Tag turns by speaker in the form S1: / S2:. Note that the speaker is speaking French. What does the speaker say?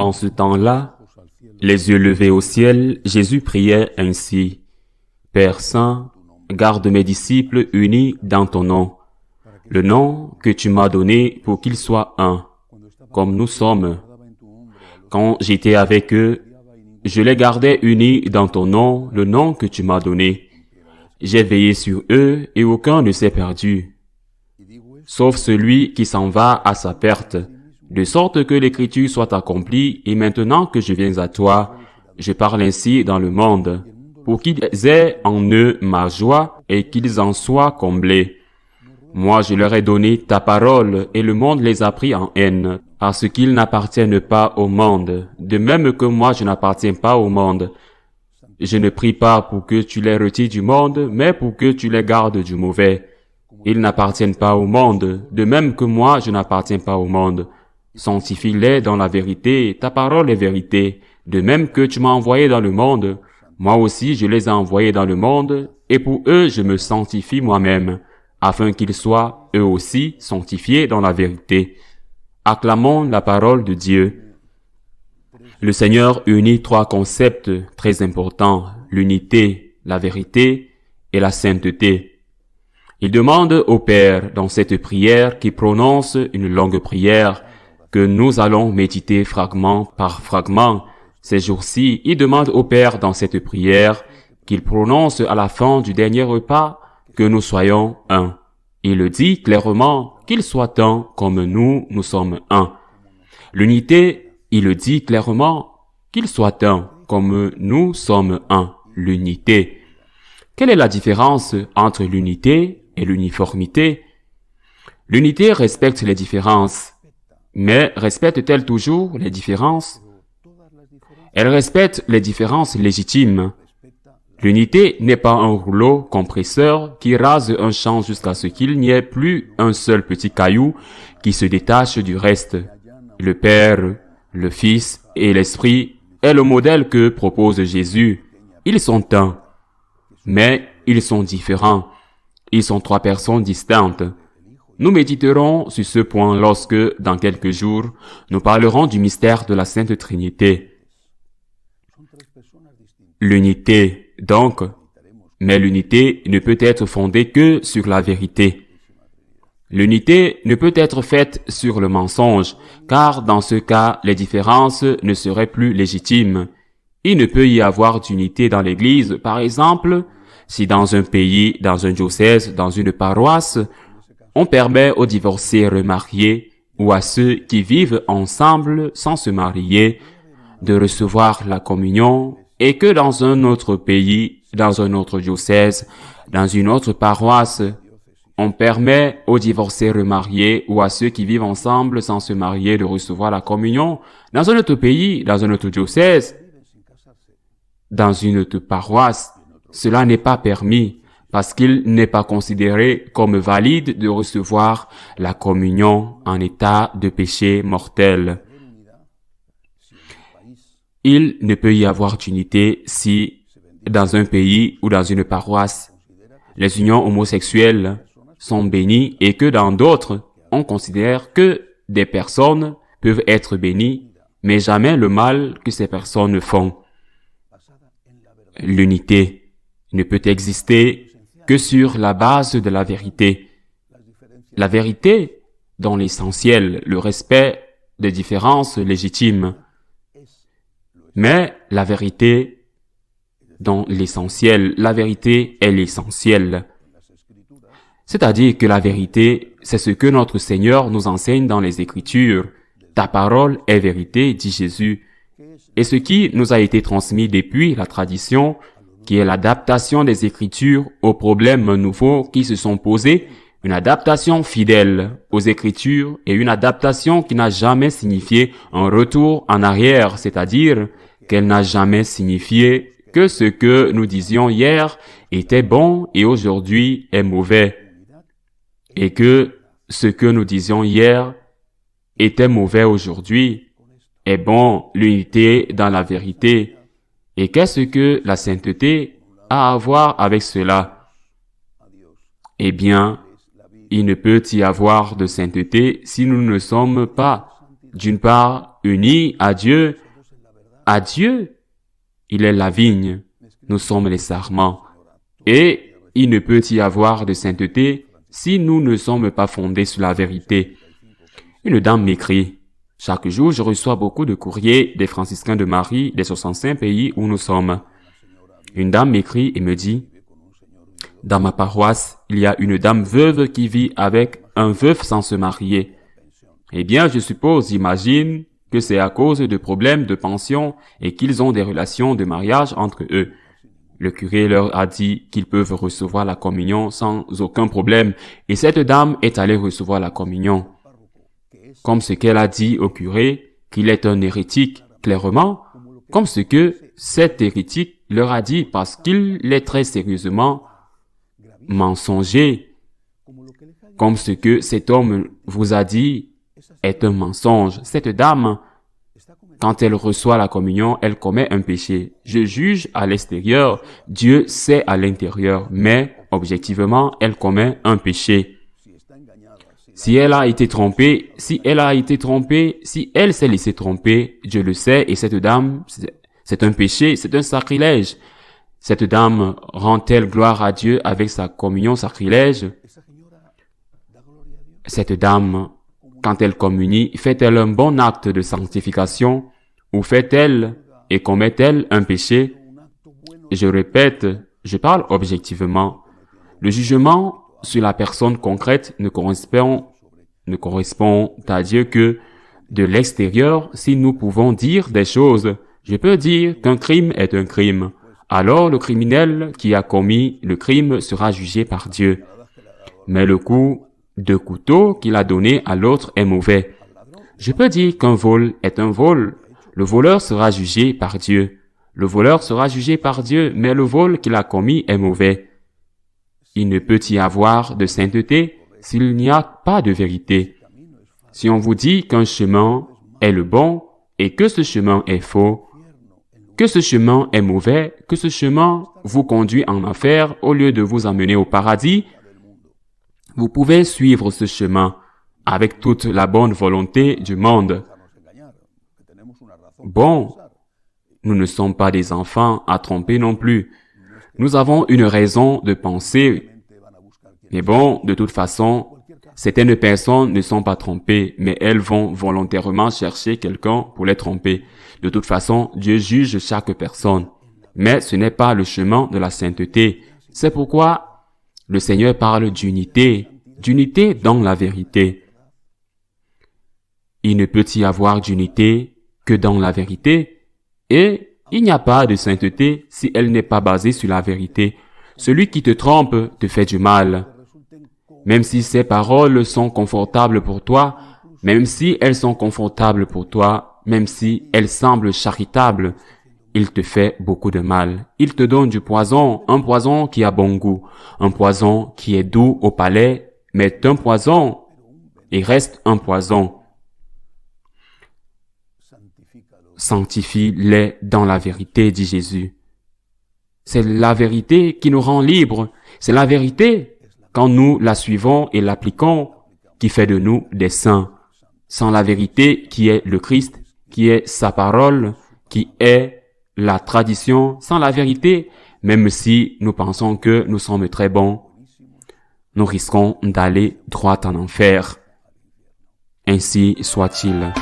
S1: En ce temps-là, les yeux levés au ciel, Jésus priait ainsi. Père Saint, garde mes disciples unis dans ton nom, le nom que tu m'as donné pour qu'ils soient un, comme nous sommes. Quand j'étais avec eux, je les gardais unis dans ton nom, le nom que tu m'as donné. J'ai veillé sur eux et aucun ne s'est perdu, sauf celui qui s'en va à sa perte, de sorte que l'écriture soit accomplie, et maintenant que je viens à toi, je parle ainsi dans le monde, pour qu'ils aient en eux ma joie et qu'ils en soient comblés. Moi, je leur ai donné ta parole, et le monde les a pris en haine, parce qu'ils n'appartiennent pas au monde, de même que moi je n'appartiens pas au monde. Je ne prie pas pour que tu les retires du monde, mais pour que tu les gardes du mauvais. Ils n'appartiennent pas au monde, de même que moi je n'appartiens pas au monde. Sanctifie-les dans la vérité, ta parole est vérité, de même que tu m'as envoyé dans le monde. Moi aussi je les ai envoyés dans le monde, et pour eux je me sanctifie moi-même, afin qu'ils soient, eux aussi, sanctifiés dans la vérité. Acclamons la parole de Dieu. Le Seigneur unit trois concepts très importants, l'unité, la vérité et la sainteté. Il demande au Père, dans cette prière qui prononce une longue prière, que nous allons méditer fragment par fragment. Ces jours-ci, il demande au Père dans cette prière qu'il prononce à la fin du dernier repas que nous soyons un. Il le dit clairement qu'il soit un comme nous sommes un. L'unité, il le dit clairement qu'il soit un comme nous sommes un. L'unité. Quelle est la différence entre l'unité et l'uniformité? L'unité respecte les différences, mais respecte-t-elle toujours les différences? Elle respecte les différences légitimes. L'unité n'est pas un rouleau compresseur qui rase un champ jusqu'à ce qu'il n'y ait plus un seul petit caillou qui se détache du reste. Le Père, le Fils et l'Esprit est le modèle que propose Jésus. Ils sont un, mais ils sont différents. Ils sont trois personnes distinctes. Nous méditerons sur ce point lorsque, dans quelques jours, nous parlerons du mystère de la Sainte Trinité. L'unité, donc, mais l'unité ne peut être fondée que sur la vérité. L'unité ne peut être faite sur le mensonge, car dans ce cas, les différences ne seraient plus légitimes. Il ne peut y avoir d'unité dans l'Église, par exemple, si dans un pays, dans un diocèse, dans une paroisse, on permet aux divorcés remariés ou à ceux qui vivent ensemble sans se marier de recevoir la communion, et que dans un autre pays, dans un autre diocèse, dans une autre paroisse, on permet aux divorcés remariés ou à ceux qui vivent ensemble sans se marier de recevoir la communion. Dans un autre pays, dans un autre diocèse, dans une autre paroisse, cela n'est pas permis parce qu'il n'est pas considéré comme valide de recevoir la communion en état de péché mortel. Il ne peut y avoir d'unité si, dans un pays ou dans une paroisse, les unions homosexuelles sont bénies et que dans d'autres, on considère que des personnes peuvent être bénies, mais jamais le mal que ces personnes font. L'unité ne peut exister que sur la base de la vérité. La vérité, dans l'essentiel, le respect des différences légitimes. Mais la vérité, dans l'essentiel, la vérité est l'essentiel. C'est-à-dire que la vérité, c'est ce que notre Seigneur nous enseigne dans les Écritures. Ta parole est vérité, dit Jésus. Et ce qui nous a été transmis depuis la tradition, qui est l'adaptation des Écritures aux problèmes nouveaux qui se sont posés, une adaptation fidèle aux Écritures et une adaptation qui n'a jamais signifié un retour en arrière, c'est-à-dire qu'elle n'a jamais signifié que ce que nous disions hier était bon et aujourd'hui est mauvais, et que ce que nous disions hier était mauvais aujourd'hui est bon, l'unité dans la vérité. Et qu'est-ce que la sainteté a à voir avec cela? Eh bien, il ne peut y avoir de sainteté si nous ne sommes pas, d'une part, unis à Dieu, il est la vigne, nous sommes les sarments. Et il ne peut y avoir de sainteté si nous ne sommes pas fondés sur la vérité. Une dame m'écrit, « Chaque jour, je reçois beaucoup de courriers des franciscains de Marie des 65 pays où nous sommes. » Une dame m'écrit et me dit, « Dans ma paroisse, il y a une dame veuve qui vit avec un veuf sans se marier. » Eh bien, je suppose, j'imagine, que c'est à cause de problèmes de pension et qu'ils ont des relations de mariage entre eux. Le curé leur a dit qu'ils peuvent recevoir la communion sans aucun problème et cette dame est allée recevoir la communion. Comme ce qu'elle a dit au curé, qu'il est un hérétique, clairement, comme ce que cet hérétique leur a dit parce qu'il est très sérieusement mensonger, comme ce que cet homme vous a dit est un mensonge. Cette dame, quand elle reçoit la communion, elle commet un péché. Je juge à l'extérieur, Dieu sait à l'intérieur, mais objectivement, elle commet un péché. Si elle a été trompée, si elle s'est laissée tromper, Dieu le sait, et cette dame, c'est un péché, c'est un sacrilège. Cette dame rend-elle gloire à Dieu avec sa communion sacrilège? Cette dame, quand elle communie, fait-elle un bon acte de sanctification ou fait-elle et commet-elle un péché? Je répète, je parle objectivement. Le jugement sur la personne concrète ne correspond à Dieu que de l'extérieur. Si nous pouvons dire des choses, je peux dire qu'un crime est un crime. Alors le criminel qui a commis le crime sera jugé par Dieu. Mais le coup de couteau qu'il a donné à l'autre est mauvais. Je peux dire qu'un vol est un vol. Le voleur sera jugé par Dieu. Le voleur sera jugé par Dieu, mais le vol qu'il a commis est mauvais. Il ne peut y avoir de sainteté s'il n'y a pas de vérité. Si on vous dit qu'un chemin est le bon et que ce chemin est faux, que ce chemin est mauvais, que ce chemin vous conduit en enfer au lieu de vous amener au paradis, vous pouvez suivre ce chemin avec toute la bonne volonté du monde. Bon, nous ne sommes pas des enfants à tromper non plus. Nous avons une raison de penser. Mais bon, de toute façon, certaines personnes ne sont pas trompées, mais elles vont volontairement chercher quelqu'un pour les tromper. De toute façon, Dieu juge chaque personne. Mais ce n'est pas le chemin de la sainteté. C'est pourquoi le Seigneur parle d'unité dans la vérité. Il ne peut y avoir d'unité que dans la vérité, et il n'y a pas de sainteté si elle n'est pas basée sur la vérité. Celui qui te trompe te fait du mal. Même si ses paroles sont confortables pour toi, même si elles sont confortables pour toi, même si elles semblent charitables, il te fait beaucoup de mal. Il te donne du poison, un poison qui a bon goût, un poison qui est doux au palais, mais un poison, et reste un poison. Sanctifie-les dans la vérité, dit Jésus. C'est la vérité qui nous rend libres. C'est la vérité, quand nous la suivons et l'appliquons, qui fait de nous des saints. Sans la vérité qui est le Christ, qui est sa parole, qui est la tradition, sans la vérité, même si nous pensons que nous sommes très bons, nous risquons d'aller droit en enfer. Ainsi soit-il.